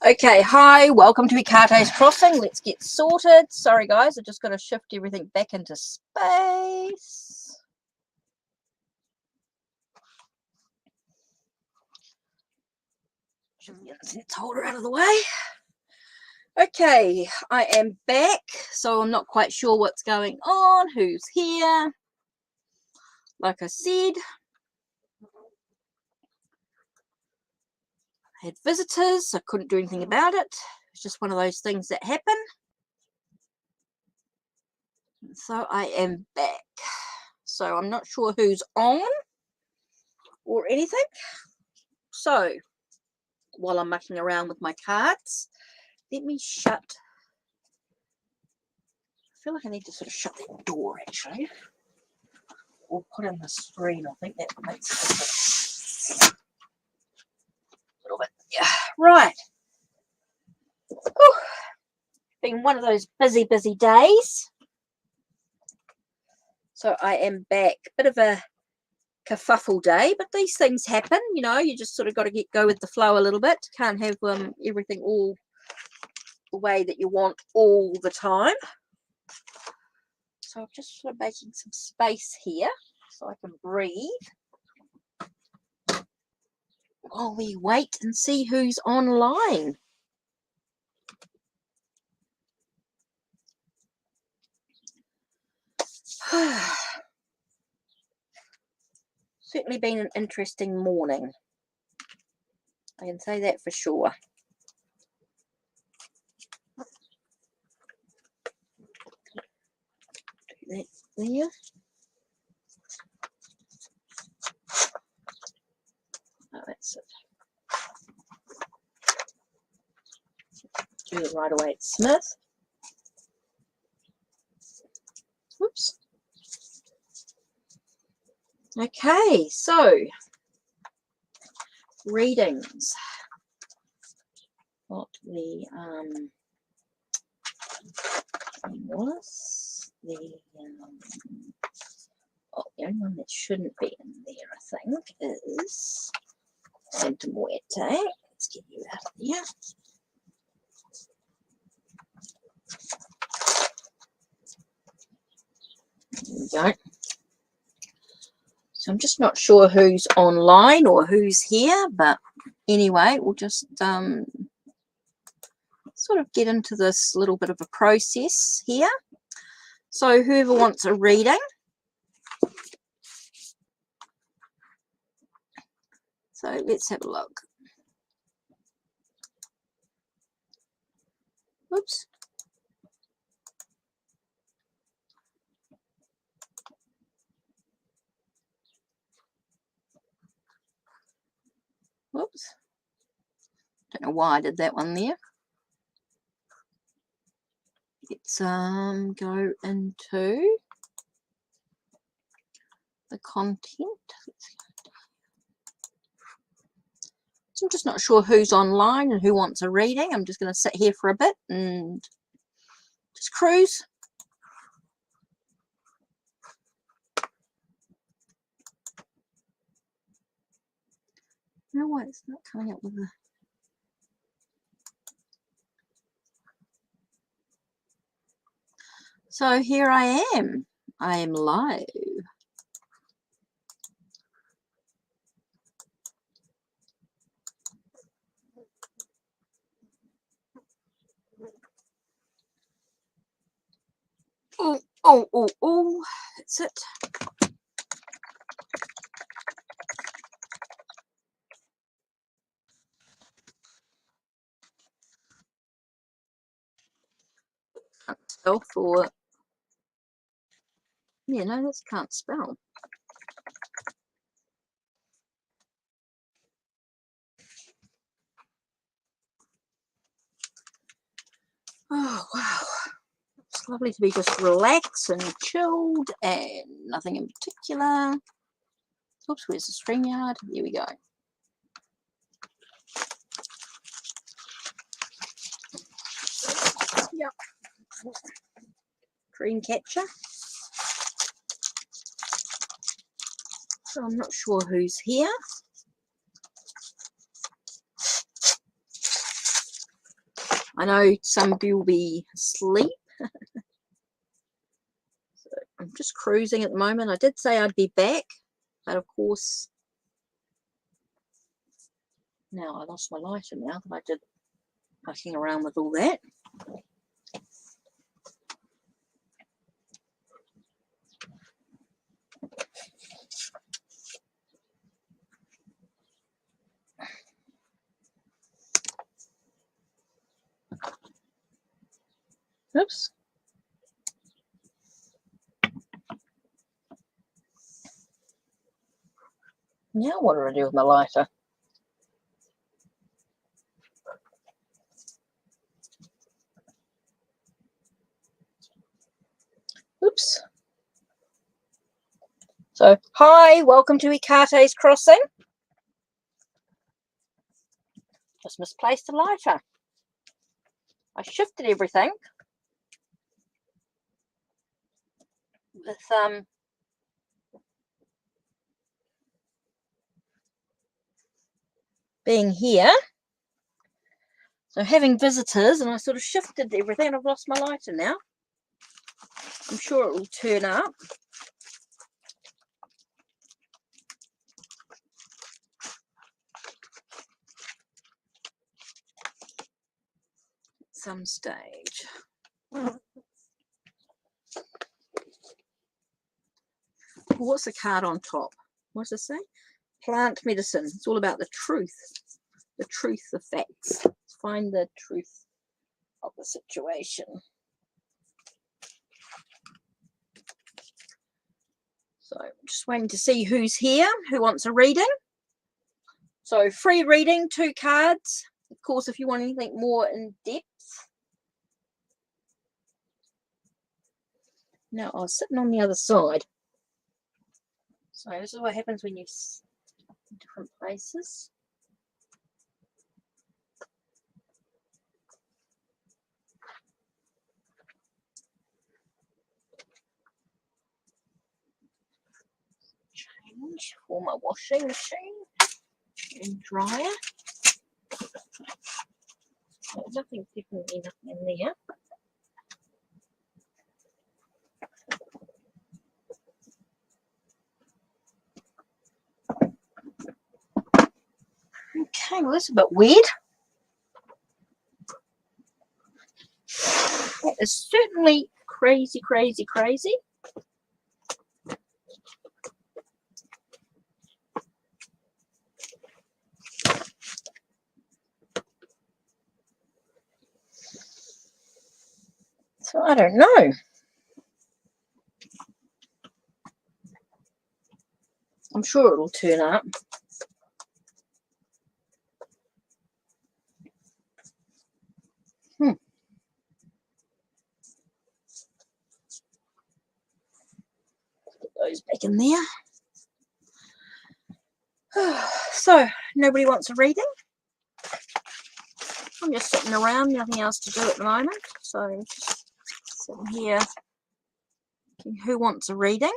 Okay, hi, welcome to UPATE's Crossing. Let's get sorted. Sorry guys, I've just got to shift everything back into space. Should get the incense holder out of the way. Okay, I am back, so I'm not quite sure what's going on, who's here. Like I said, I had visitors, I couldn't do anything about it. It's just one of those things that happen. So I am back. So I'm not sure who's on or anything. So while I'm mucking around with my cards, let me shut. I feel like I need to sort of shut that door actually, or put in the screen. I think that makes a little bit. Yeah, right. Whew. Been one of those busy days. So I am back. Bit of a kerfuffle day, but these things happen, you know. You just sort of got to go with the flow a little bit. Can't have everything all the way that you want all the time. So I'm just sort of making some space here so I can breathe while we wait and see who's online. Certainly been an interesting morning. I can say that for sure. Do that there. Oh, that's it. Do it right away at Smith. Whoops. Okay, so readings. What the was the the only one that shouldn't be in there, I think, is Santa Muerte. Let's get you out of there. There we go. So I'm just not sure who's online or who's here, but anyway, we'll just sort of get into this little bit of a process here. So whoever wants a reading, so let's have a look. Oops. Whoops. Don't know why I did that one there. Let's go into the content. So I'm just not sure who's online and who wants a reading. I'm just going to sit here for a bit and just cruise. You know what? It's not coming up with a... So here I am. I am live. Oh, that's it. Can't spell for... Yeah, no, that's can't spell. Oh, wow. It's lovely to be just relaxed and chilled and nothing in particular. Oops, where's the StreamYard? Here we go. Yep. Dream catcher. So I'm not sure who's here. I know some of you will be asleep. So I'm just cruising at the moment. I did say I'd be back, but of course, now I lost my lighter now that I did fucking around with all that. Oops. Now what do I do with my lighter? Oops. So, hi, welcome to UPATE's Crossing. Just misplaced a lighter. I shifted everything with being here. So having visitors, and I sort of shifted everything, and I've lost my lighter now. I'm sure it will turn up. At some stage. What's the card on top? What does it say? Plant medicine. It's all about the truth, the facts. Let's find the truth of the situation. So just waiting to see who's here, who wants a reading. So free reading, 2 cards. Of course, if you want anything more in depth. Now I was sitting on the other side. So this is what happens when you in different places. Change for my washing machine and dryer. There's nothing, definitely nothing in there. Okay, well that's a bit weird. That is certainly crazy. So I don't know. I'm sure it'll turn up. Put those back in there. So, nobody wants a reading? I'm just sitting around, nothing else to do at the moment. So, just sitting here. Who wants a reading?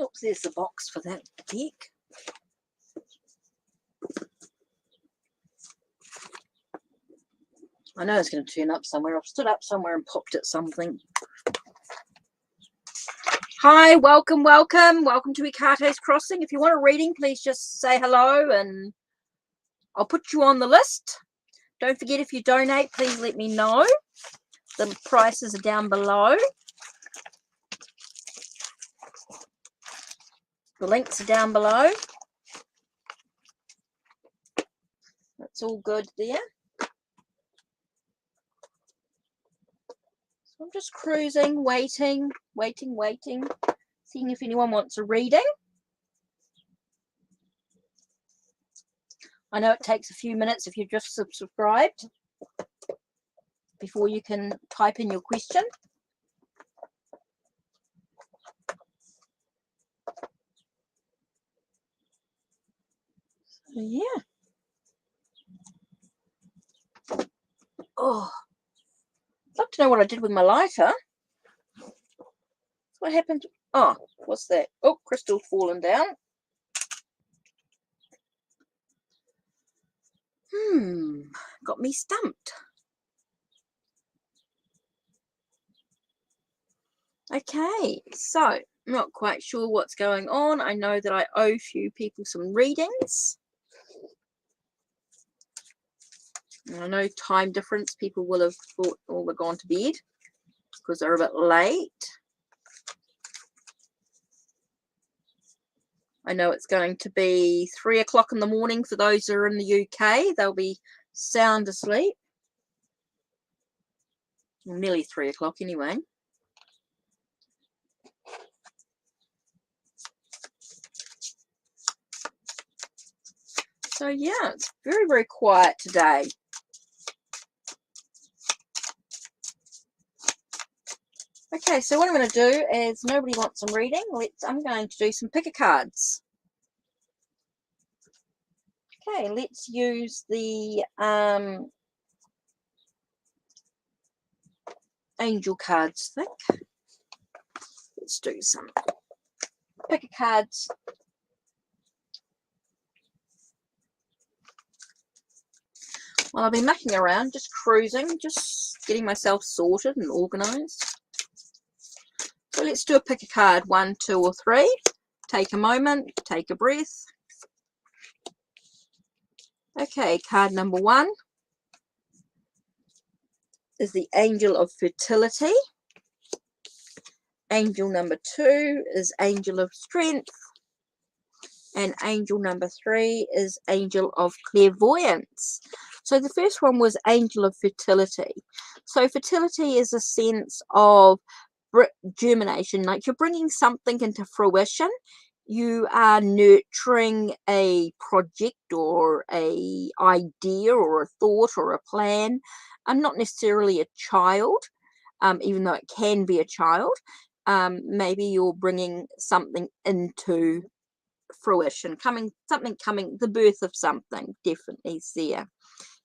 Oops, there's the box for that deck. I know it's going to turn up somewhere. I've stood up somewhere and popped at something. Hi, welcome to UPATE's Crossing. If you want a reading, please just say hello and I'll put you on the list. Don't forget, if you donate, please let me know. The prices are down below. The links are down below. That's all good there. So I'm just cruising, waiting, seeing if anyone wants a reading. I know it takes a few minutes if you've just subscribed before you can type in your question. So, yeah. Oh, I'd love to know what I did with my lighter. What happened? Oh, what's that? Oh, crystal's fallen down. Got me stumped. Okay, so I'm not quite sure what's going on. I know that I owe a few people some readings. And I know time difference, people will have thought, oh, we're gone to bed because they're a bit late. I know it's going to be 3 o'clock in the morning for those who are in the UK. They'll be sound asleep. Well, nearly 3 o'clock anyway. So yeah, it's very, very quiet today. Okay, so what I'm going to do is, nobody wants some reading. I'm going to do some picker cards. Okay, let's use the angel cards, I think. Let's do some picker cards. Well, I've been mucking around, just cruising, just getting myself sorted and organised. So let's do a pick a card, 1, 2 or 3. Take a moment, take a breath. Okay, card number 1 is the Angel of Fertility. Angel number 2 is Angel of Strength. And angel number 3 is Angel of Clairvoyance. So the first one was Angel of Fertility. So fertility is a sense of germination, like you're bringing something into fruition. You are nurturing a project or a idea or a thought or a plan. Not necessarily a child, even though it can be a child. Maybe you're bringing something into fruition, the birth of something definitely is there.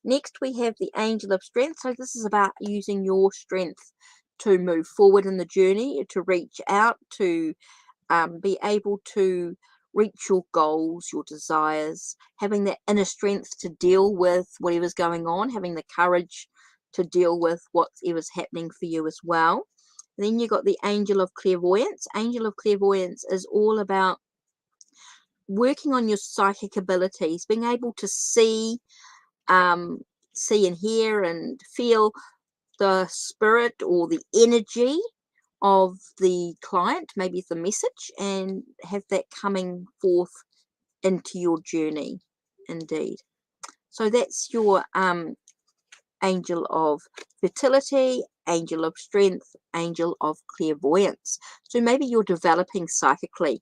Next we have the Angel of Strength. So this is about using your strength to move forward in the journey, to reach out, to be able to reach your goals, your desires, having that inner strength to deal with whatever's going on, having the courage to deal with whatever's happening for you as well. And then you got the Angel of Clairvoyance. Angel of Clairvoyance is all about working on your psychic abilities, being able to see and hear and feel the spirit or the energy of the client, maybe it's a message, and have that coming forth into your journey indeed. So that's your Angel of Fertility, Angel of Strength, Angel of Clairvoyance. So maybe you're developing psychically.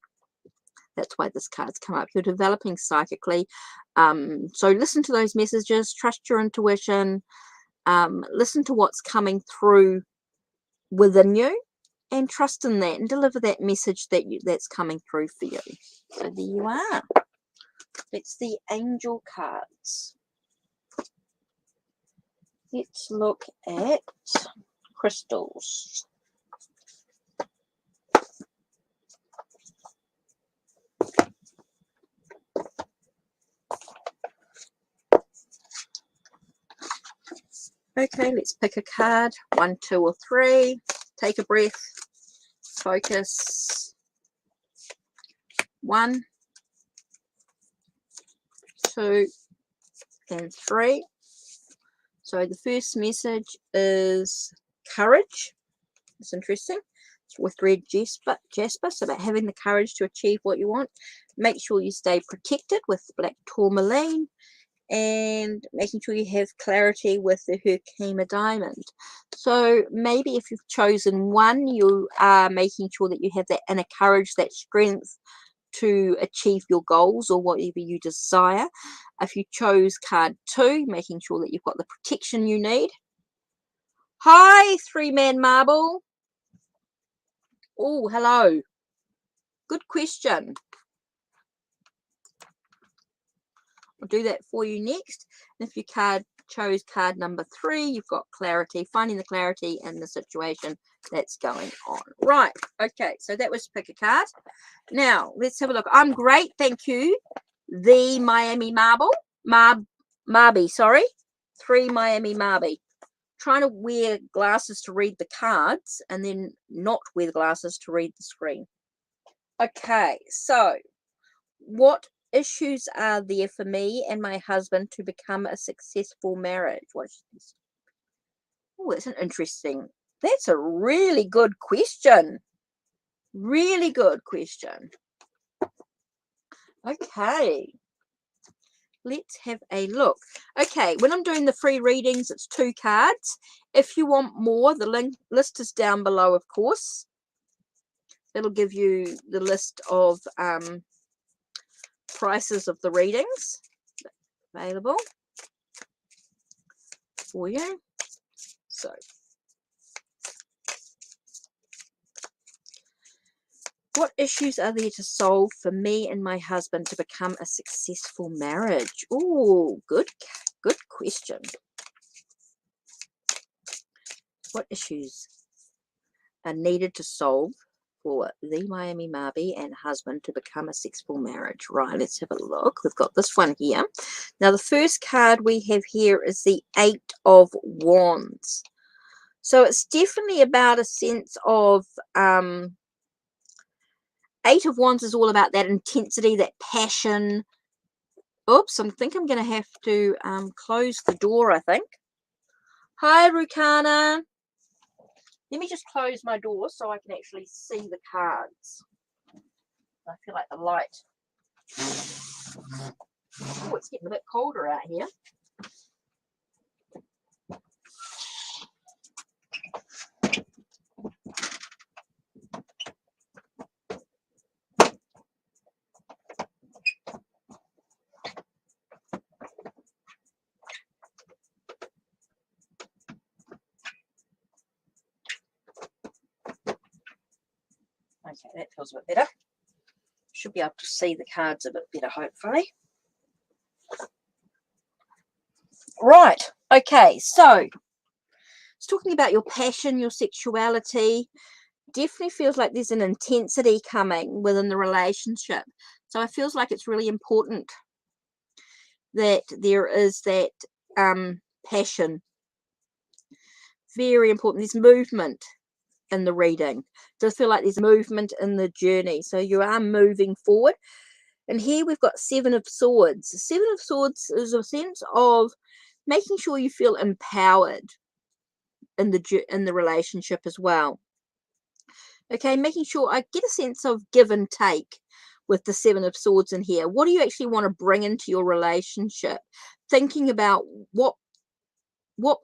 That's why this card's come up. You're developing psychically. So listen to those messages, trust your intuition, listen to what's coming through within you, and trust in that and deliver that message that's coming through for you. So there you are. That's the angel cards. Let's look at crystals. Okay, let's pick a card, 1, 2 or 3. Take a breath, focus. 1, 2 and 3. So the first message is courage. It's interesting. It's with red jasper. It's about having the courage to achieve what you want. Make sure you stay protected with black tourmaline, and making sure you have clarity with the Herkimer diamond. So maybe if you've chosen 1, you are making sure that you have that inner courage, that strength to achieve your goals or whatever you desire. If you chose card 2, making sure that you've got the protection you need. Hi, 3-man marble. Oh, hello. Good question. I'll do that for you next. And if you chose card number 3, you've got clarity, finding the clarity in the situation that's going on. Right. Okay. So that was pick a card. Now let's have a look. I'm great. Thank you. The Miami Marble. Marby, sorry. 3 Miami Marby. Trying to wear glasses to read the cards and then not wear the glasses to read the screen. Okay. So what issues are there for me and my husband to become a successful marriage? What's this? Oh, that's an interesting. That's a really good question. Really good question. Okay. Let's have a look. Okay, when I'm doing the free readings, it's 2 cards. If you want more, the list is down below, of course. It'll give you the list of prices of the readings available for you. So what issues are there to solve for me and my husband to become a successful marriage? Oh, good question. What issues are needed to solve for the Miami Marby and husband to become a successful marriage? Right, let's have a look. We've got this one here. Now, the first card we have here is the 8 of Wands. So it's definitely about a sense of 8 of Wands is all about that intensity, that passion. Oops, I think I'm going to have to close the door, I think. Hi, Rukana. Let me just close my door so I can actually see the cards. I feel like the light. Oh, it's getting a bit colder out here. Okay, that feels a bit better. Should be able to see the cards a bit better, hopefully. Right. Okay, so it's talking about your passion, your sexuality. Definitely feels like there's an intensity coming within the relationship. So it feels like it's really important that there is that passion. Very important. There's movement in the reading. Does feel like there's movement in the journey. So you are moving forward. And here we've got 7 of Swords. 7 of Swords is a sense of making sure you feel empowered in the relationship as well. Okay, making sure I get a sense of give and take with the 7 of Swords in here. What do you actually want to bring into your relationship? Thinking about what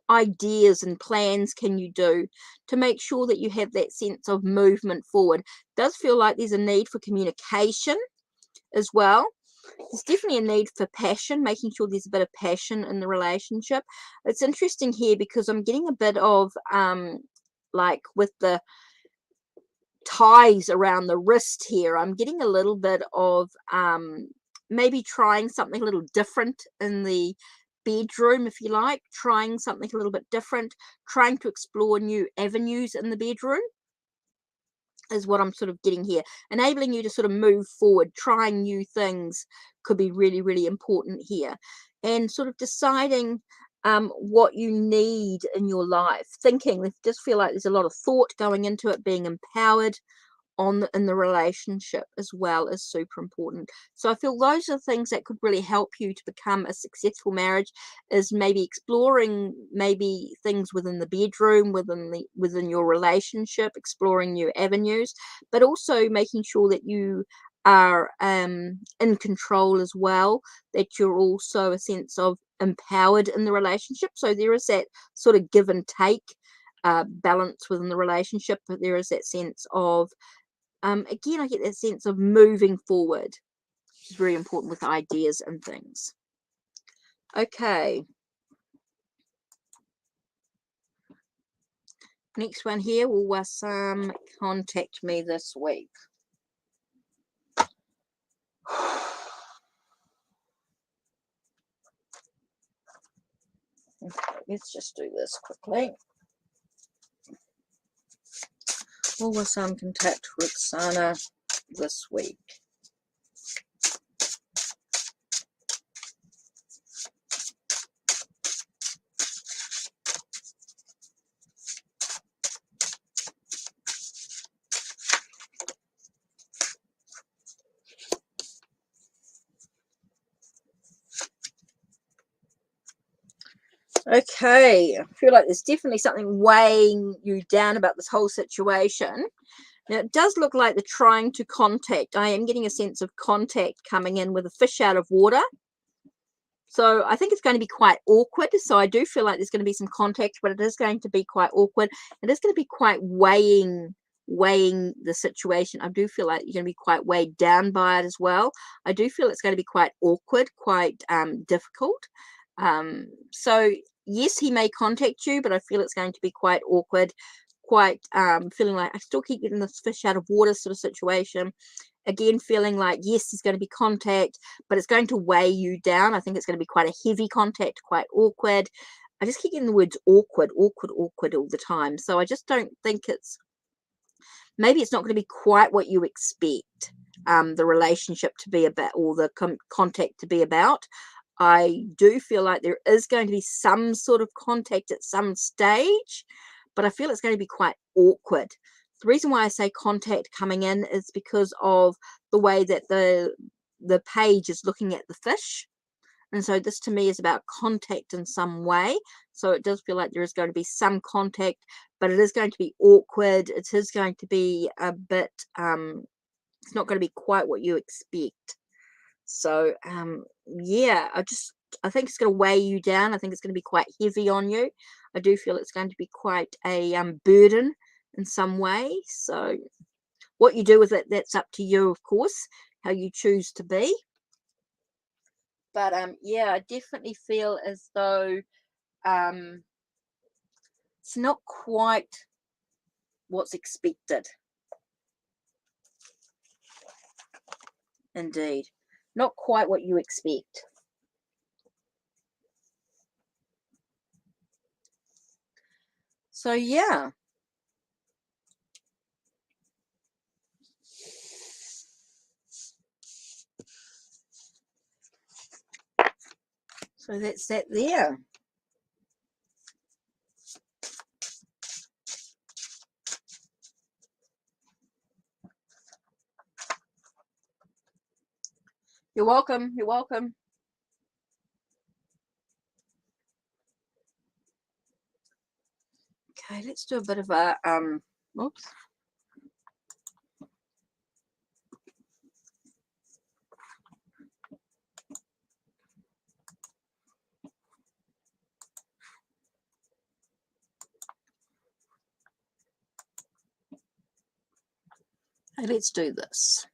ideas and plans can you do to make sure that you have that sense of movement forward. It does feel like there's a need for communication as well. There's definitely a need for passion, making sure there's a bit of passion in the relationship. It's interesting here because I'm getting a bit of like with the ties around the wrist here, I'm getting a little bit of maybe trying something a little different in the bedroom, if you like, trying something a little bit different, trying to explore new avenues in the bedroom is what I'm sort of getting here. Enabling you to sort of move forward, trying new things could be really, really important here. And sort of deciding what you need in your life, thinking, I just feel like there's a lot of thought going into it, being empowered in the relationship as well is super important. So I feel those are things that could really help you to become a successful marriage, is maybe exploring maybe things within the bedroom, within your relationship, exploring new avenues, but also making sure that you are in control as well, that you're also a sense of empowered in the relationship. So there is that sort of give and take balance within the relationship, but there is that sense of Again, I get that sense of moving forward, which is very important with ideas and things. Okay. Next one here, will some contact me this week? Okay, let's just do this quickly. Will some contact Roxana this week? Okay, I feel like there's definitely something weighing you down about this whole situation. Now, it does look like they're trying to contact. I am getting a sense of contact coming in with a fish out of water. So I think it's going to be quite awkward. So I do feel like there's going to be some contact, but it is going to be quite awkward. It is going to be quite weighing the situation. I do feel like you're going to be quite weighed down by it as well. I do feel it's going to be quite awkward, quite difficult. So yes, he may contact you, but I feel it's going to be quite awkward, quite feeling like I still keep getting this fish out of water sort of situation. Again, feeling like, yes, there's going to be contact, but it's going to weigh you down. I think it's going to be quite a heavy contact, quite awkward. I just keep getting the words awkward, awkward, awkward all the time. So I just don't think maybe it's not going to be quite what you expect the relationship to be about, or the contact to be about. I do feel like there is going to be some sort of contact at some stage, but I feel it's going to be quite awkward. The reason why I say contact coming in is because of the way that the page is looking at the fish. And so this to me is about contact in some way. So it does feel like there is going to be some contact, but it is going to be awkward. It is going to be a bit, it's not going to be quite what you expect. So, yeah, I think it's going to weigh you down. I think it's going to be quite heavy on you. I do feel it's going to be quite a burden in some way. So what you do with it, that's up to you, of course, how you choose to be. But yeah, I definitely feel as though it's not quite what's expected. Indeed. Not quite what you expect. So yeah. So that's that there. You're welcome. You're welcome. Okay, let's do a bit of a oops. Okay, let's do this.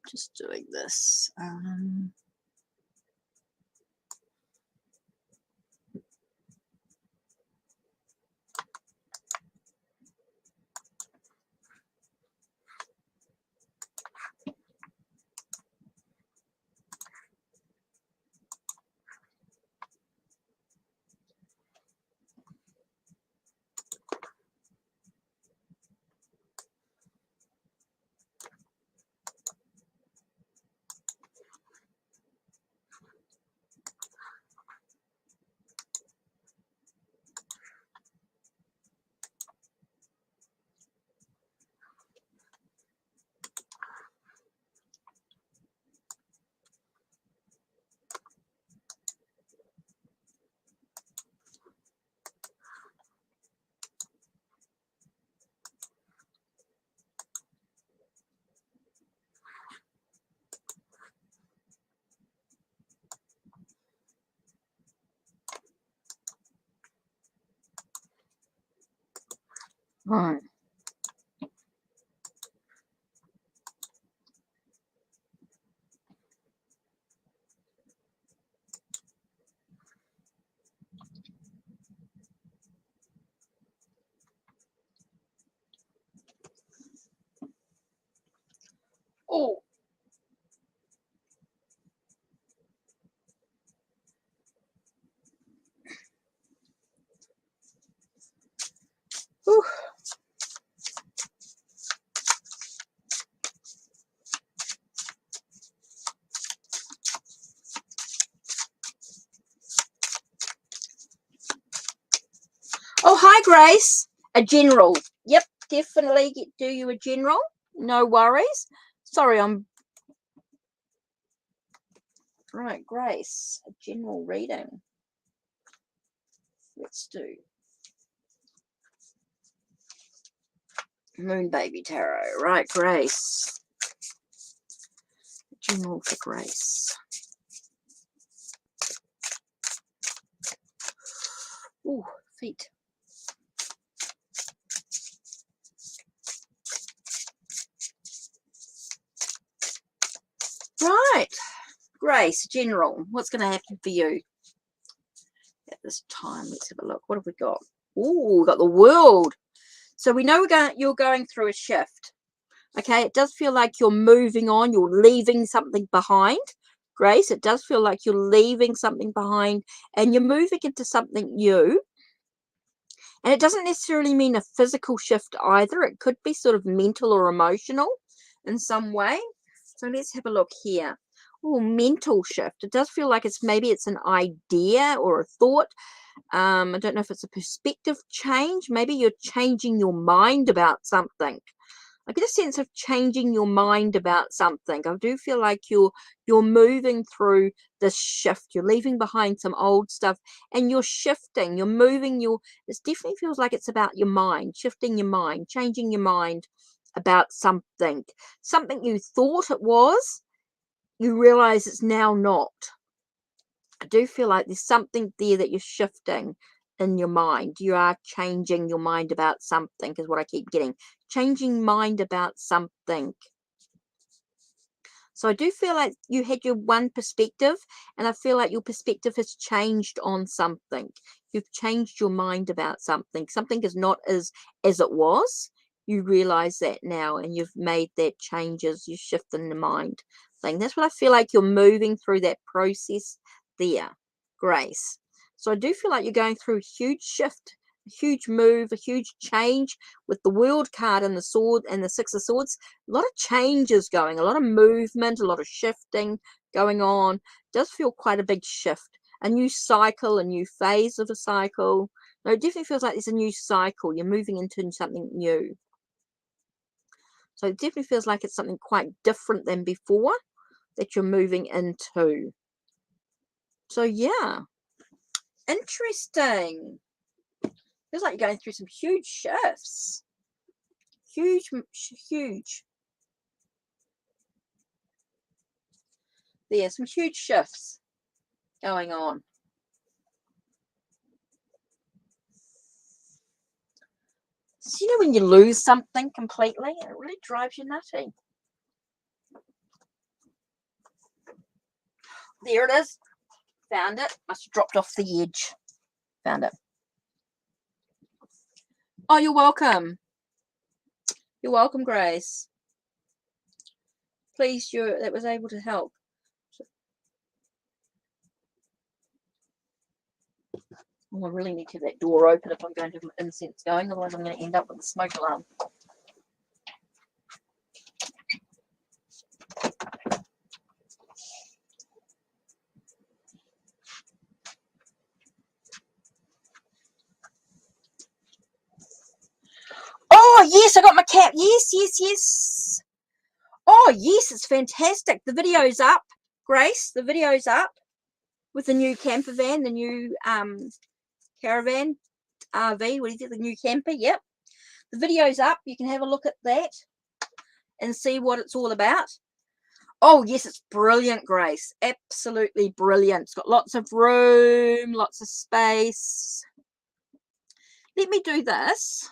Just doing this. Right. Hi, Grace. A general. Yep, definitely do you a general. No worries. Sorry, I'm... Right, Grace. A general reading. Let's do Moon Baby Tarot. Right, Grace. General for Grace. Ooh, feet. Right, Grace, General. What's going to happen for you at this time? Let's have a look. What have we got? Ooh, we've got the World. So we know you're going through a shift. Okay, it does feel like you're moving on. You're leaving something behind. Grace, it does feel like you're leaving something behind and you're moving into something new. And it doesn't necessarily mean a physical shift either. It could be sort of mental or emotional in some way. So let's have a look here. Oh, mental shift. It does feel like maybe it's an idea or a thought. I don't know if it's a perspective change. Maybe you're changing your mind about something. I get a sense of changing your mind about something. I do feel like you're moving through this shift. You're leaving behind some old stuff and you're shifting. You're moving it definitely feels like it's about your mind, shifting your mind, changing your mind about something. Something you thought it was, you realize it's now not. I do feel like there's something there that you're shifting in your mind. You are changing your mind about something is what I keep getting. Changing mind about something. So I do feel like you had your one perspective and I feel like your perspective has changed on something. You've changed your mind about something. Something is not as it was. You realize that now and you've made that changes. You shift in the mind thing. That's what I feel like you're moving through that process there, Grace. So I do feel like you're going through a huge shift, a huge move, a huge change with the World card and the Sword and the Six of Swords. A lot of changes going, a lot of movement, a lot of shifting going on. It does feel quite a big shift. A new cycle, a new phase of a cycle. No, it definitely feels like there's a new cycle. You're moving into something new. So it definitely feels like it's something quite different than before that you're moving into. So yeah, interesting. Feels like you're going through some huge shifts. Huge. There's some huge shifts going on. So, you know, when you lose something completely, it really drives you nutty. There it is. Found it. Must have dropped off the edge. Found it. Oh, you're welcome. You're welcome, Grace. Pleased that was able to help. Oh, I really need to have that door open if I'm going to have incense going, otherwise I'm going to end up with a smoke alarm. Oh, yes, I got my cap. Yes. Oh, yes, it's fantastic. The video's up, Grace. The video's up with the new camper van, the new caravan, RV, what is it, the new camper, yep. The video's up. You can have a look at that and see what it's all about. Oh, yes, it's brilliant, Grace. Absolutely brilliant. It's got lots of room, lots of space. Let me do this.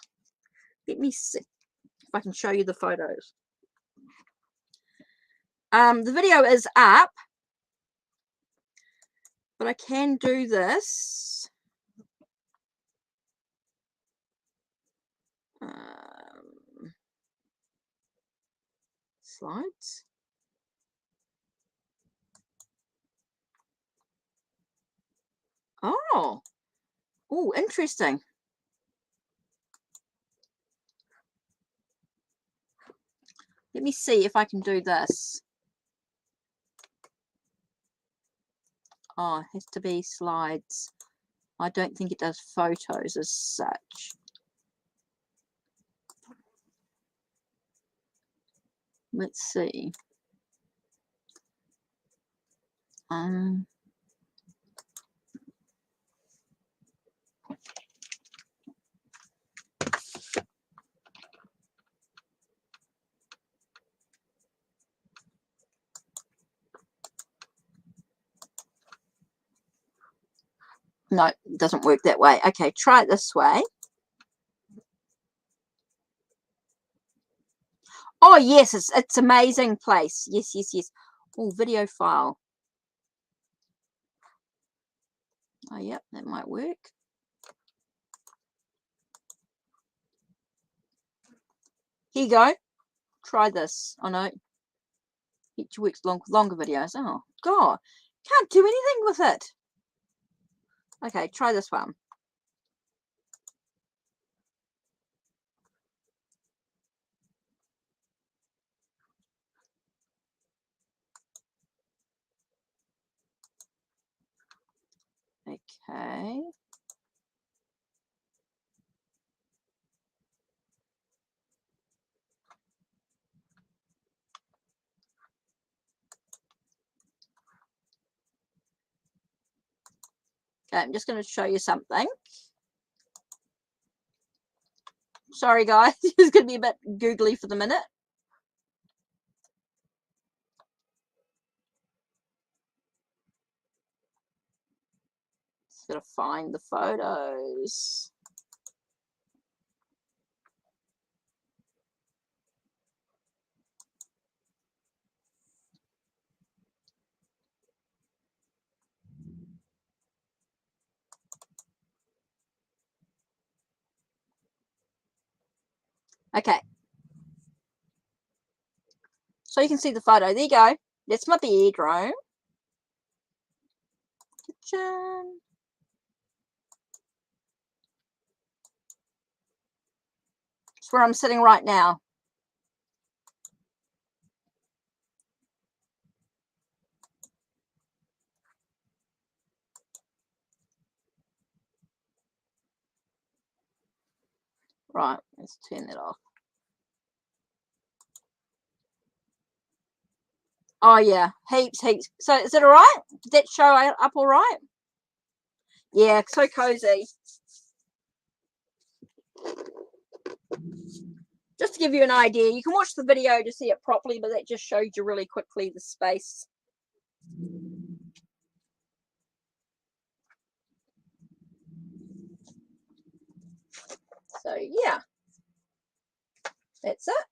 Let me see if I can show you the photos. The video is up, but I can do this. Slides. Oh, interesting. Let me see if I can do this. Oh, it has to be slides. I don't think it does photos as such. Let's see. No, it doesn't work that way. Okay, try it this way. Oh, yes, it's amazing place. Yes, yes, yes. Oh, video file. Oh, yep, that might work. Here you go. Try this. Oh, no. It works longer videos. Oh, God. Can't do anything with it. Okay, try this one. Okay. Okay, I'm just going to show you something. Sorry, guys. It's going to be a bit googly for the minute. Just got to find the photos. Okay. So you can see the photo. There you go. That's my bedroom. Kitchen. It's where I'm sitting right now. Right, let's turn that off. Oh, yeah, heaps. So is it all right? Did that show up all right? Yeah, so cozy. Just to give you an idea, you can watch the video to see it properly, but that just showed you really quickly the space. So, yeah, that's it.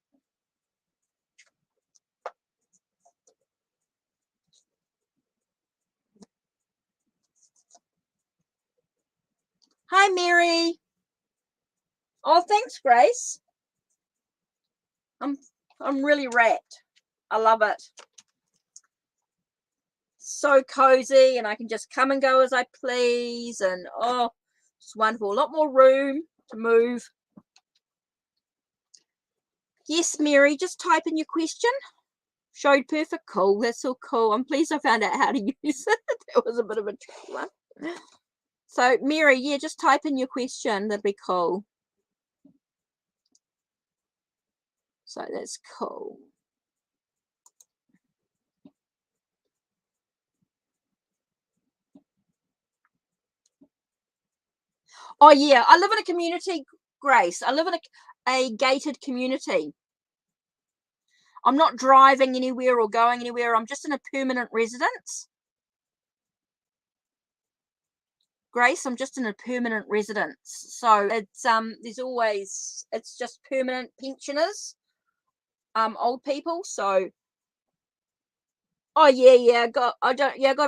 Hi, Mary. Oh, thanks, Grace. I'm really wrapped. I love it. So cozy, and I can just come and go as I please, and oh, it's wonderful. A lot more room to move. Yes, Mary, just type in your question. Showed perfect. Cool. That's so cool. I'm pleased I found out how to use it. That was a bit of a tricky one. So, Mary, yeah, just type in your question. That'd be cool. So that's cool. Oh, yeah. I live in a community, Grace. I live in a gated community. I'm not driving anywhere or going anywhere. I'm just in a permanent residence. Grace, I'm just in a permanent residence. So it's there's always, it's just permanent pensioners, old people. So oh yeah, I got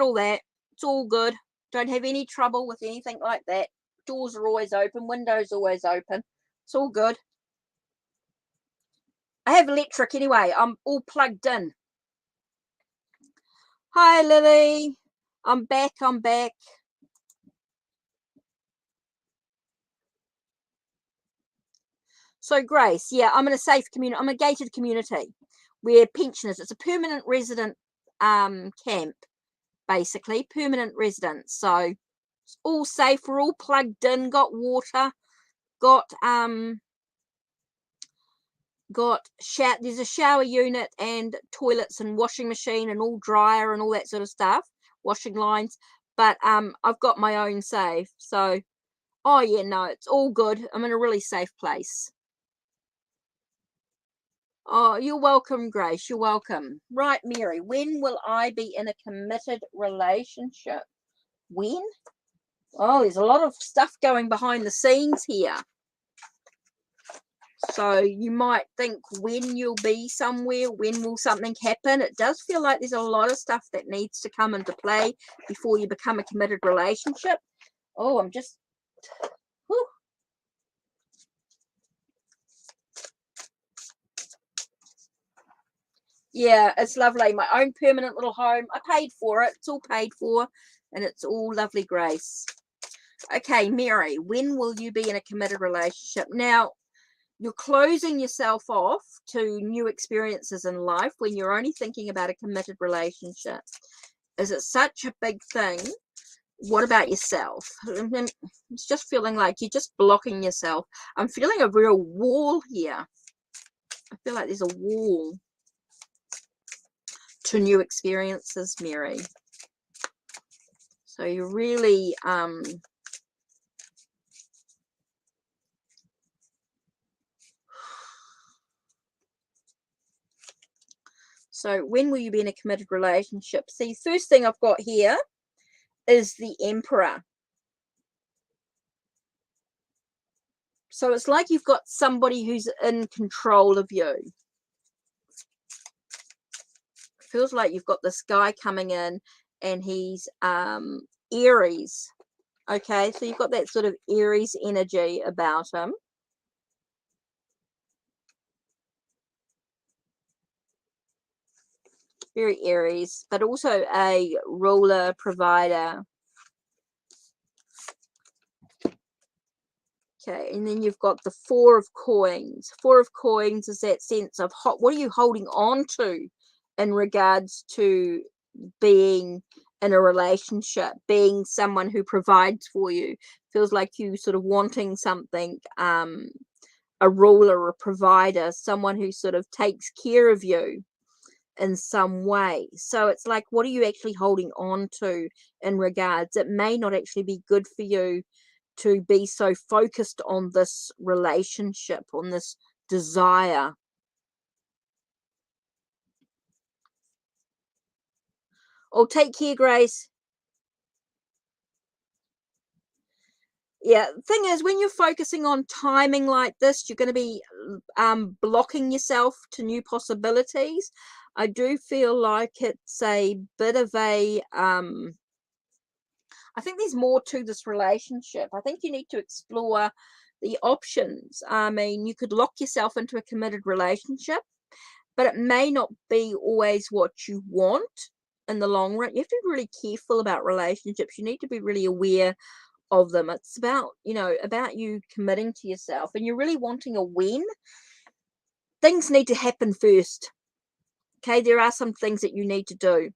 all that. It's all good. Don't have any trouble with anything like that. Doors are always open, windows always open. It's all good. I have electric anyway. I'm all plugged in. Hi, Lily. I'm back. So, Grace, yeah, I'm in a safe community. I'm a gated community where pensioners, it's a permanent resident camp, basically, permanent residents. So, It's all safe. We're all plugged in, got water, got there's a shower unit and toilets and washing machine and all dryer and all that sort of stuff, washing lines, but I've got my own safe. So oh yeah, no, it's all good. I'm in a really safe place. Oh, you're welcome, Grace. You're welcome. Right, Mary, when will I be in a committed relationship? When? Oh, there's a lot of stuff going behind the scenes here. So you might think when you'll be somewhere, when will something happen? It does feel like there's a lot of stuff that needs to come into play before you become a committed relationship. Oh, I'm just... whew. Yeah, it's lovely. My own permanent little home. I paid for it. It's all paid for. And it's all lovely, Grace. Okay, Mary, when will you be in a committed relationship? Now, you're closing yourself off to new experiences in life when you're only thinking about a committed relationship. Is it such a big thing? What about yourself? It's just feeling like you're just blocking yourself. I'm feeling a real wall here. I feel like there's a wall to new experiences, Mary. So you're really so when will you be in a committed relationship? See, first thing I've got here is the Emperor. So it's like you've got somebody who's in control of you. Feels like you've got this guy coming in and he's Aries. Okay, so you've got that sort of Aries energy about him. Very Aries, but also a ruler, provider. Okay, and then you've got the Four of Coins. Four of Coins is that sense of what are you holding on to in regards to being in a relationship, being someone who provides for you. Feels like you sort of wanting something, a ruler, a provider, someone who sort of takes care of you in some way. So it's like, what are you actually holding on to in regards? It may not actually be good for you to be so focused on this relationship, on this desire. Oh, take care, Grace. Yeah, the thing is, when you're focusing on timing like this, you're going to be blocking yourself to new possibilities. I do feel like it's a bit of a I think there's more to this relationship. I think you need to explore the options. I mean, you could lock yourself into a committed relationship, but it may not be always what you want in the long run. You have to be really careful about relationships. You need to be really aware of them. It's about, about you committing to yourself, and you're really wanting a win. Things need to happen first. Okay, there are some things that you need to do.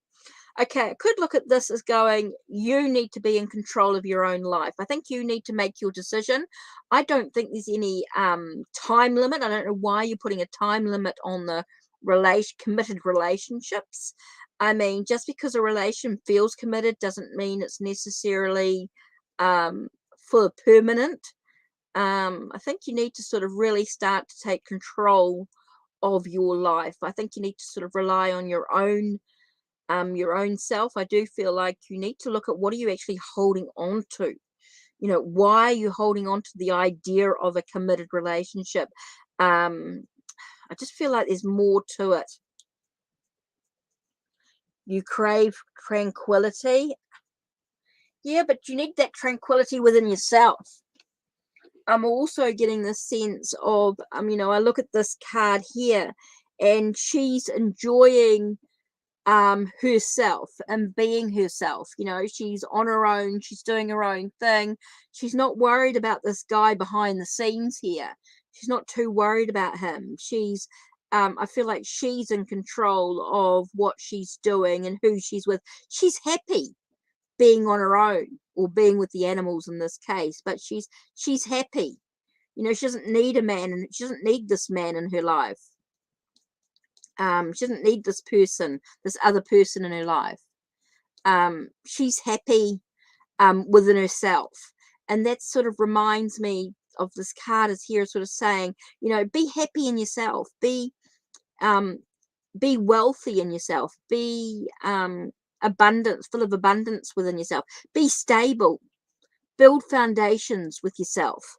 Okay, I could look at this as going, you need to be in control of your own life. I think you need to make your decision. I don't think there's any time limit. I don't know why you're putting a time limit on the committed relationships. I mean, just because a relation feels committed doesn't mean it's necessarily for permanent. I think you need to sort of really start to take control of your life. I think you need to sort of rely on your own self. I do feel like you need to look at what are you actually holding on to. Why are you holding on to the idea of a committed relationship? I just feel like there's more to it. You crave tranquility. Yeah, but you need that tranquility within yourself. I'm also getting this sense of, I look at this card here and she's enjoying herself and being herself. She's on her own, she's doing her own thing. She's not worried about this guy behind the scenes here. She's not too worried about him. She's I feel like she's in control of what she's doing and who she's with. She's happy being on her own, or being with the animals in this case, but she's happy. You know, she doesn't need a man, and she doesn't need this man in her life. She doesn't need this person, this other person in her life. She's happy within herself. And that sort of reminds me of this card is here sort of saying, you know, be happy in yourself, be wealthy in yourself, be abundance, full of abundance within yourself, be stable, build foundations with yourself.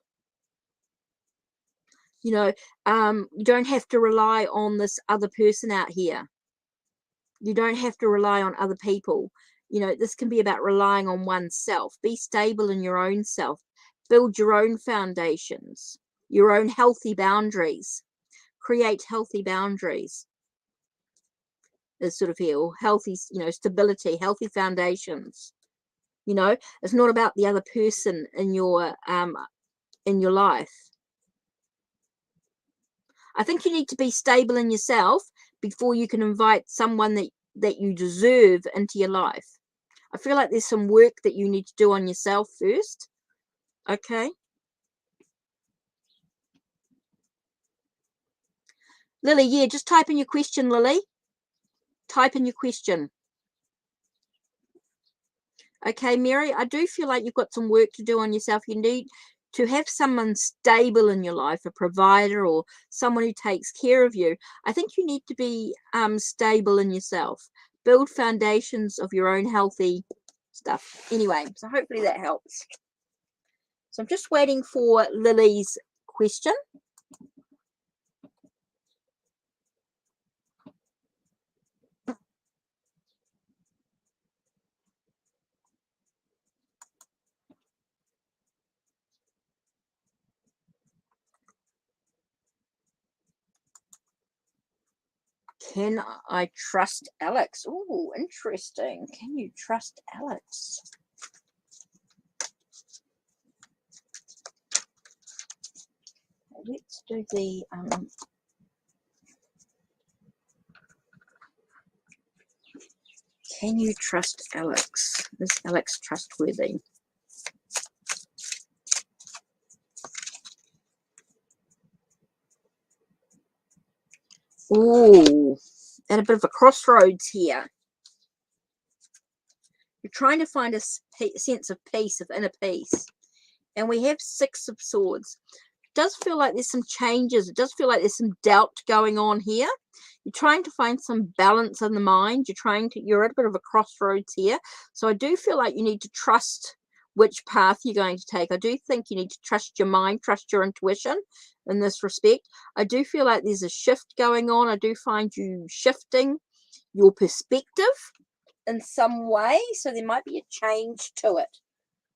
You know, you don't have to rely on this other person out here. You don't have to rely on other people. You know, this can be about relying on oneself. Be stable in your own self. Build your own foundations, your own healthy boundaries. Create healthy boundaries. Is sort of here, or healthy, you know, stability, healthy foundations. You know, it's not about the other person in your life. I think you need to be stable in yourself before you can invite someone that you deserve into your life. I feel like there's some work that you need to do on yourself first. Okay. Lily, yeah, just type in your question, Lily. Type in your question. Okay, Mary, I do feel like you've got some work to do on yourself. You need to have someone stable in your life, a provider or someone who takes care of you. I think you need to be stable in yourself. Build foundations of your own healthy stuff. Anyway, so hopefully that helps. So I'm just waiting for Lily's question. Can I trust Alex? Oh, interesting. Can you trust Alex? Let's do the can you trust Alex? Is Alex trustworthy? Oh, at a bit of a crossroads here. You're trying to find a sense of peace, of inner peace. And we have Six of Swords. It does feel like there's some changes. It does feel like there's some doubt going on here. You're trying to find some balance in the mind. You're at a bit of a crossroads here. So I do feel like you need to trust which path you're going to take. I do think you need to trust your mind, trust your intuition in this respect. I do feel like there's a shift going on. I do find you shifting your perspective in some way. So there might be a change to it.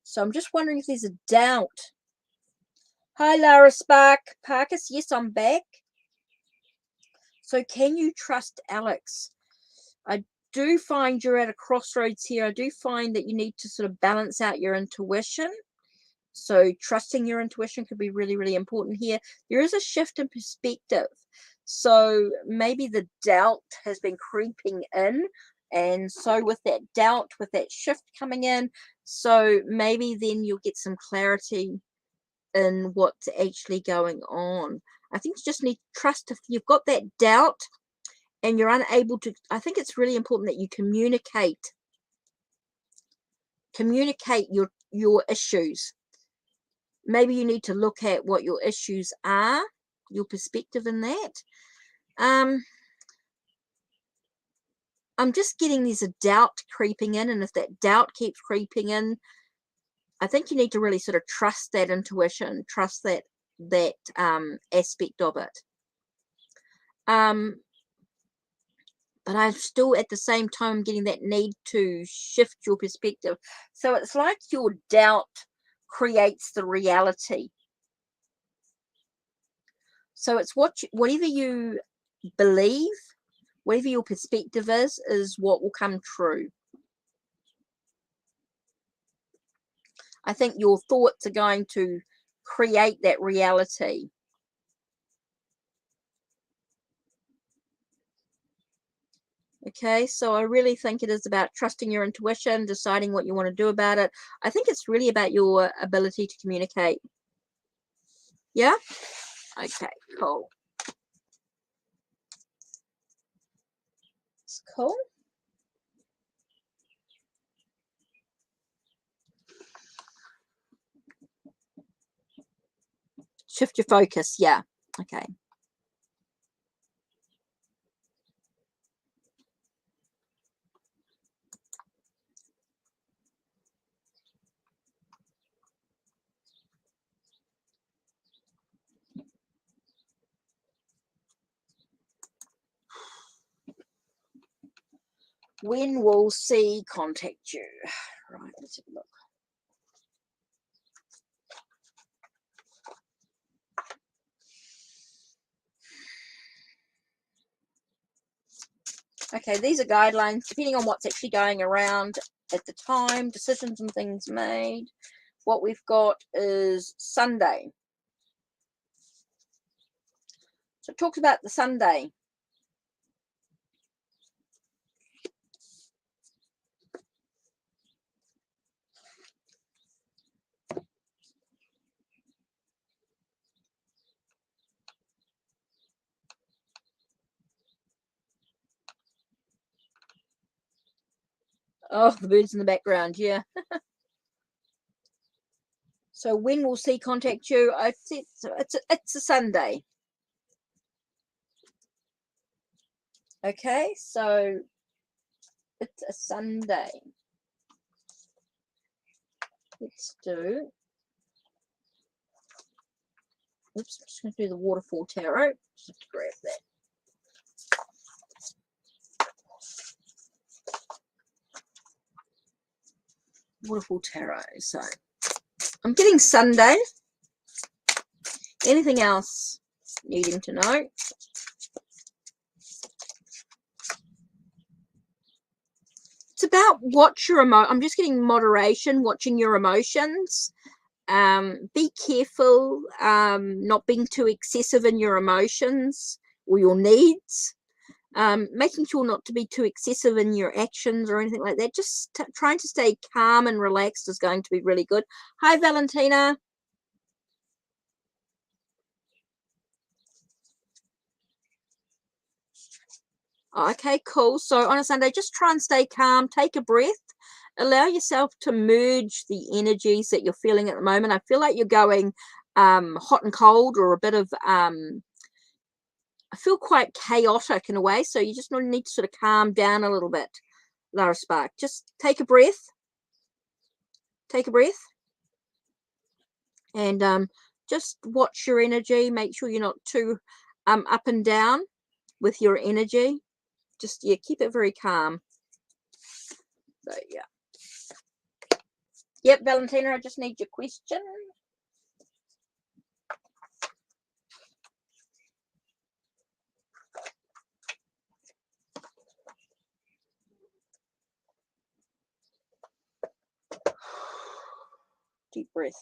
So I'm just wondering if there's a doubt. Hi, Lara Parkis. Yes, I'm back. So can you trust Alex? I do find you're at a crossroads here. I do find that you need to sort of balance out your intuition. So trusting your intuition could be really, really important here. There is a shift in perspective. So maybe the doubt has been creeping in. And so with that doubt, with that shift coming in, so maybe then you'll get some clarity in what's actually going on. I think you just need to trust. If you've got that doubt and you're unable to, I think it's really important that you communicate your issues. Maybe you need to look at what your issues are, your perspective in that. I'm just getting there's a doubt creeping in, and if that doubt keeps creeping in, I think you need to really sort of trust that intuition, trust that aspect of it. But I'm still at the same time getting that need to shift your perspective. So it's like your doubt creates the reality. So it's whatever you believe, whatever your perspective is what will come true. I think your thoughts are going to create that reality. Okay, so I really think it is about trusting your intuition, deciding what you want to do about it. I think it's really about your ability to communicate. Yeah? Okay, cool. It's cool. Shift your focus. Yeah. Okay. When will C contact you? Right, let's have a look. Okay, these are guidelines depending on what's actually going around at the time, decisions and things made. What we've got is Sunday. So it talks about the Sunday. Oh, the birds in the background, yeah. So when will C contact you? It's a Sunday. Okay, so it's a Sunday. Let's do. Oops, I'm just going to do the waterfall tarot. Just have to grab that. Waterfall tarot. So I'm getting Sunday. Anything else needing to know? It's about watch your I'm just getting moderation, watching your emotions. Be careful, not being too excessive in your emotions or your needs. Making sure not to be too excessive in your actions or anything like that. Just trying to stay calm and relaxed is going to be really good. Hi, Valentina. Okay, cool. So on a Sunday, just try and stay calm. Take a breath. Allow yourself to merge the energies that you're feeling at the moment. I feel like you're going hot and cold, or a bit of I feel quite chaotic in a way. So you just need to sort of calm down a little bit, Lara Spark. Just take a breath. Take a breath. And just watch your energy. Make sure you're not too up and down with your energy. Just, yeah, keep it very calm. So, yeah. Yep, Valentina, I just need your question. Deep breath.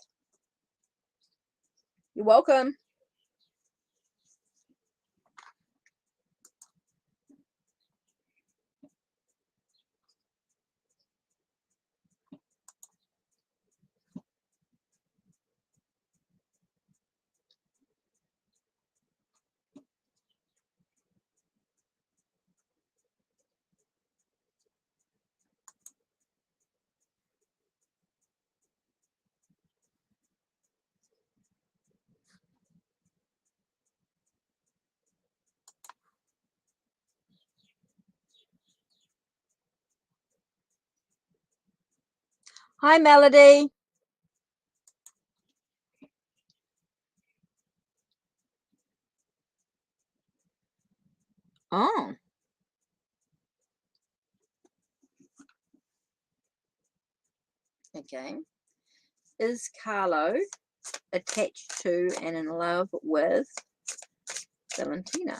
You're welcome. Hi, Melody. Oh. Okay. Is Carlo attached to and in love with Valentina?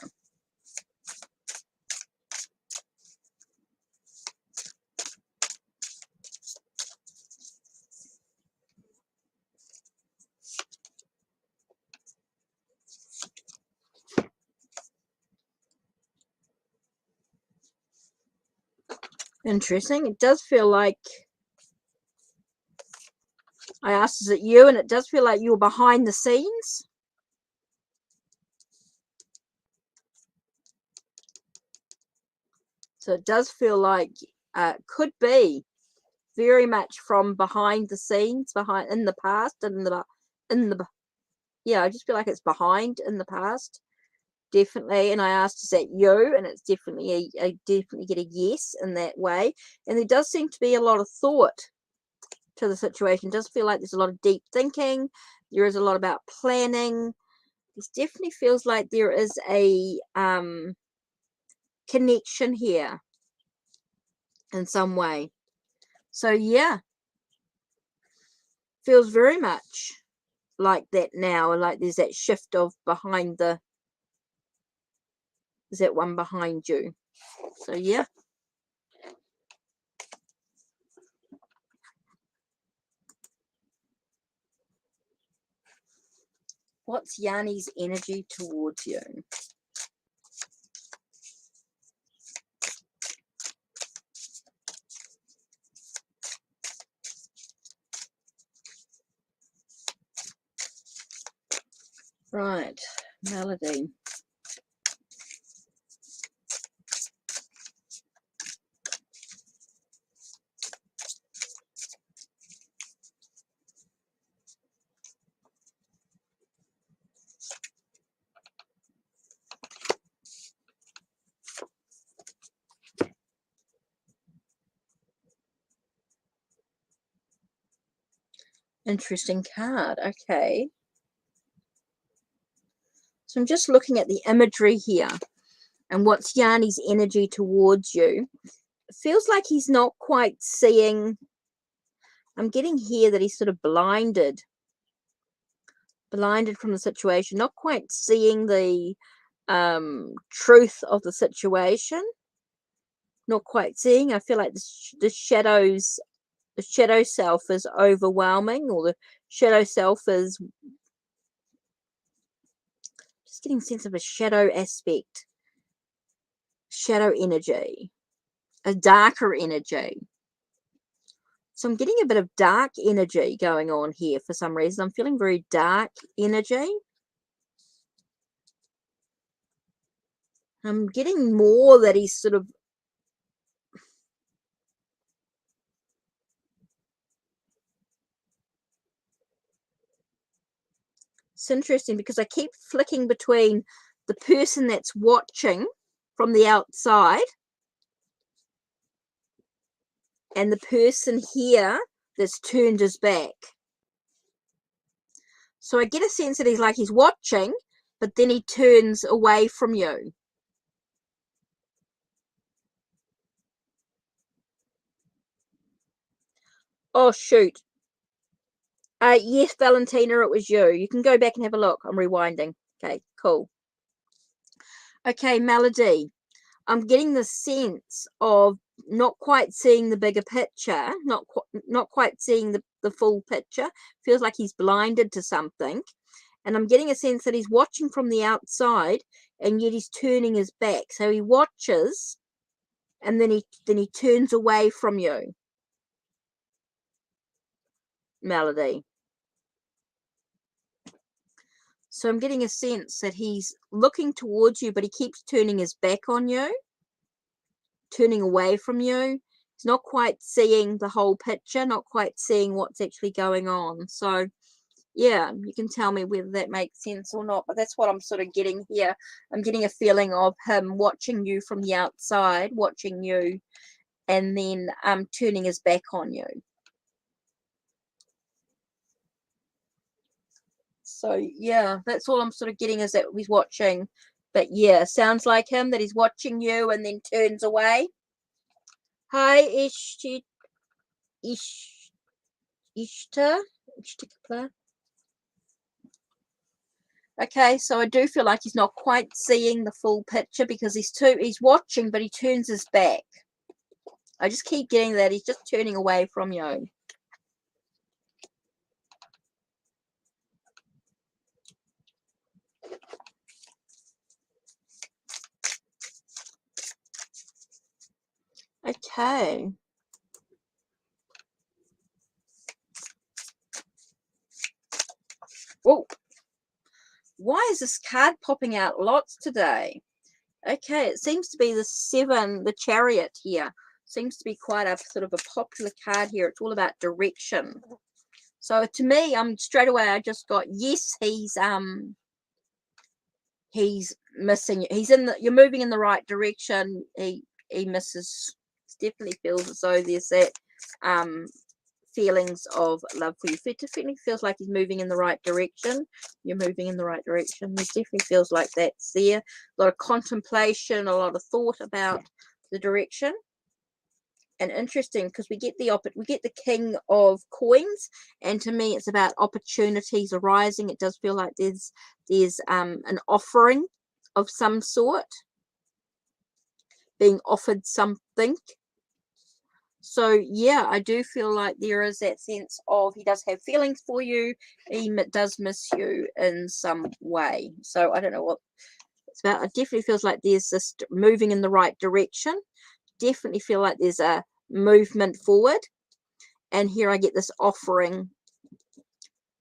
Interesting. It does feel like, I asked, is it you? And it does feel like you're behind the scenes. So it does feel like could be very much from behind the scenes, behind in the past, yeah, I just feel like it's behind in the past, definitely. And I asked, is that you? And it's definitely I definitely get a yes in that way. And there does seem to be a lot of thought to the situation. It does feel like there's a lot of deep thinking. There is a lot about planning. This definitely feels like there is a connection here in some way. So yeah, feels very much like that now, and like there's that shift of behind the, is that one behind you. So yeah. What's Yanni's energy towards you? Right, Melody. Interesting card. Okay. So I'm just looking at the imagery here and what's Yanni's energy towards you. It feels like he's not quite seeing. I'm getting here that he's sort of blinded from the situation, not quite seeing the truth of the situation, not quite seeing. I feel like the shadow self is overwhelming, or the shadow self is just getting a sense of a shadow aspect, shadow energy, a darker energy. So I'm getting a bit of dark energy going on here for some reason. I'm feeling very dark energy. I'm getting more that he's sort of, it's interesting because I keep flicking between the person that's watching from the outside and the person here that's turned his back. So I get a sense that he's watching, but then he turns away from you. Oh, shoot. Yes, Valentina, it was you. You can go back and have a look. I'm rewinding. Okay, cool. Okay, Melody. I'm getting the sense of not quite seeing the bigger picture, not quite seeing the full picture. Feels like he's blinded to something. And I'm getting a sense that he's watching from the outside, and yet he's turning his back. So he watches, and then he turns away from you, Melody. So I'm getting a sense that he's looking towards you, but he keeps turning his back on you, turning away from you. He's not quite seeing the whole picture, not quite seeing what's actually going on. So yeah, you can tell me whether that makes sense or not, but that's what I'm sort of getting here. I'm getting a feeling of him watching you from the outside, watching you, and then turning his back on you. So yeah, that's all I'm sort of getting, is that he's watching. But yeah, sounds like him, that he's watching you and then turns away. Hi, Ishta. Okay, so I do feel like he's not quite seeing the full picture because he's watching, but he turns his back. I just keep getting that he's just turning away from you. Okay. Oh, why is this card popping out lots today? Okay, it seems to be the 7, the Chariot here. Seems to be quite a sort of a popular card here. It's all about direction. So to me, straight away I just got, yes, he's missing. You're moving in the right direction. He misses. Definitely feels as though there's that feelings of love for you. It definitely feels like he's moving in the right direction. You're moving in the right direction. It definitely feels like that's there. A lot of contemplation, a lot of thought about the direction. And interesting, because we get the King of Coins, and to me it's about opportunities arising. It does feel like there's an offering of some sort, being offered something. So yeah, I do feel like there is that sense of he does have feelings for you. He does miss you in some way. So I don't know what it's about. It definitely feels like there's this moving in the right direction. Definitely feel like there's a movement forward. And here I get this offering.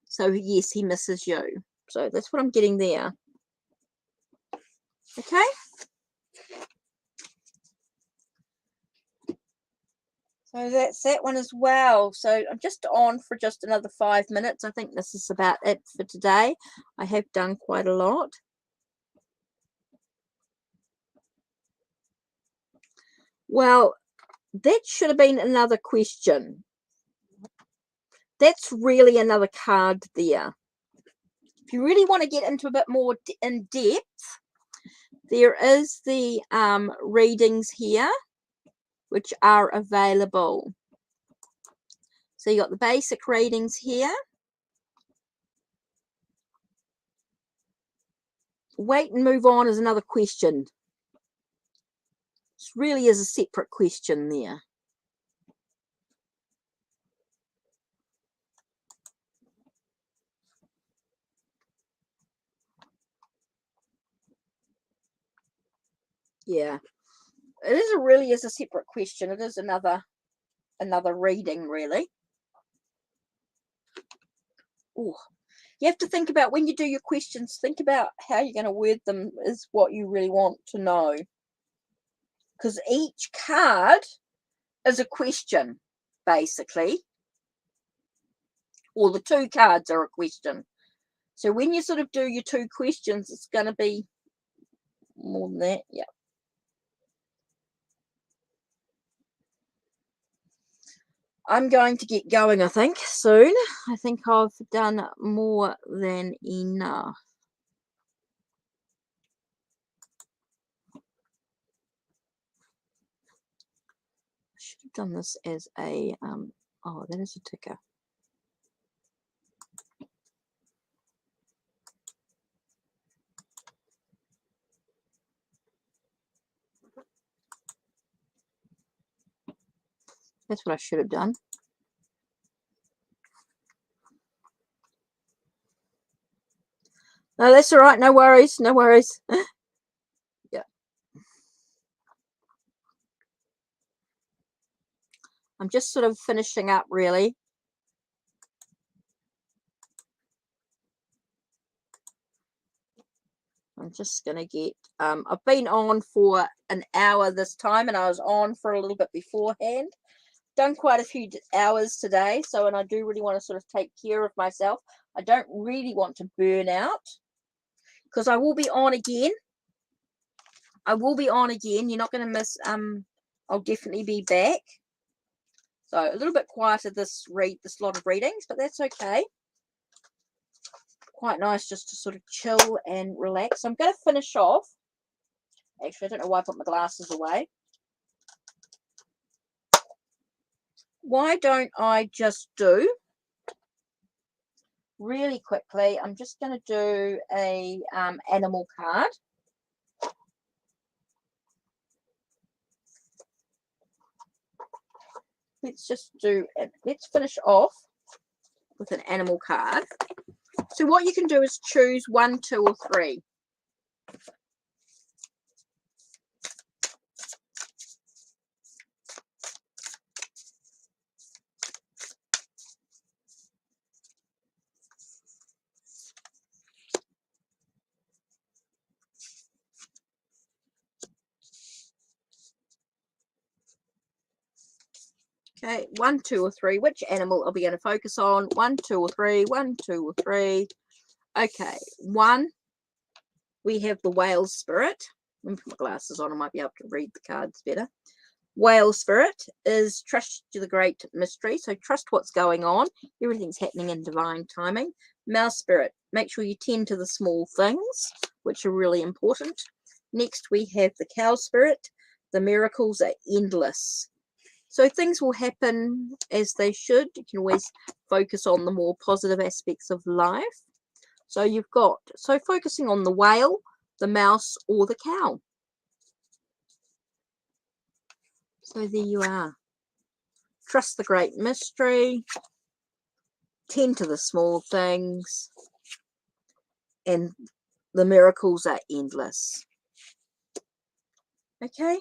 So yes, he misses you. So that's what I'm getting there. Okay. So that's that one as well. So I'm just on for just another 5 minutes. I think this is about it for today. I have done quite a lot. Well, that should have been another question. That's really another card there. If you really want to get into a bit more in depth, there is the readings here, which are available. So you got the basic readings here. Wait and move on is another question. It really is a separate question there. Yeah, really is a separate question. It is another reading, really. Oh, you have to think about when you do your questions, think about how you're going to word them is what you really want to know. Because each card is a question, basically. Or the 2 cards are a question. So when you sort of do your 2 questions, it's going to be more than that. Yeah. I'm going to get going, I think, soon. I think I've done more than enough. I should have done this as a, oh, that is a ticker. That's what I should have done. No, that's all right. No worries. No worries. Yeah. I'm just sort of finishing up, really. I'm just going to get, I've been on for an hour this time, and I was on for a little bit beforehand. Done quite a few hours today, so, and I do really want to sort of take care of myself. I don't really want to burn out, because I will be on again. You're not going to miss, I'll definitely be back. So a little bit quieter this lot of readings, but that's okay. Quite nice just to sort of chill and relax. So I'm going to finish off. Actually, I don't know why I put my glasses away. Why don't I just do, really quickly, I'm just going to do a animal card. Let's finish off with an animal card. So what you can do is choose 1, 2, or 3. Okay, 1, 2, or 3. Which animal are we going to focus on? 1, 2, or 3. 1, 2, or 3. Okay, 1. We have the whale spirit. Let me put my glasses on. I might be able to read the cards better. Whale spirit is trust to the great mystery. So trust what's going on. Everything's happening in divine timing. Mouse spirit, make sure you tend to the small things, which are really important. Next, we have the cow spirit. The miracles are endless. So things will happen as they should. You can always focus on the more positive aspects of life. So you've got, so focusing on the whale, the mouse, or the cow. So there you are. Trust the great mystery. Tend to the small things. And the miracles are endless. Okay.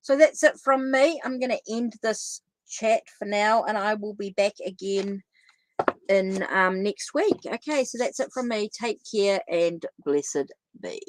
So that's it from me. I'm going to end this chat for now, and I will be back again in next week. Okay, so that's it from me. Take care and blessed be.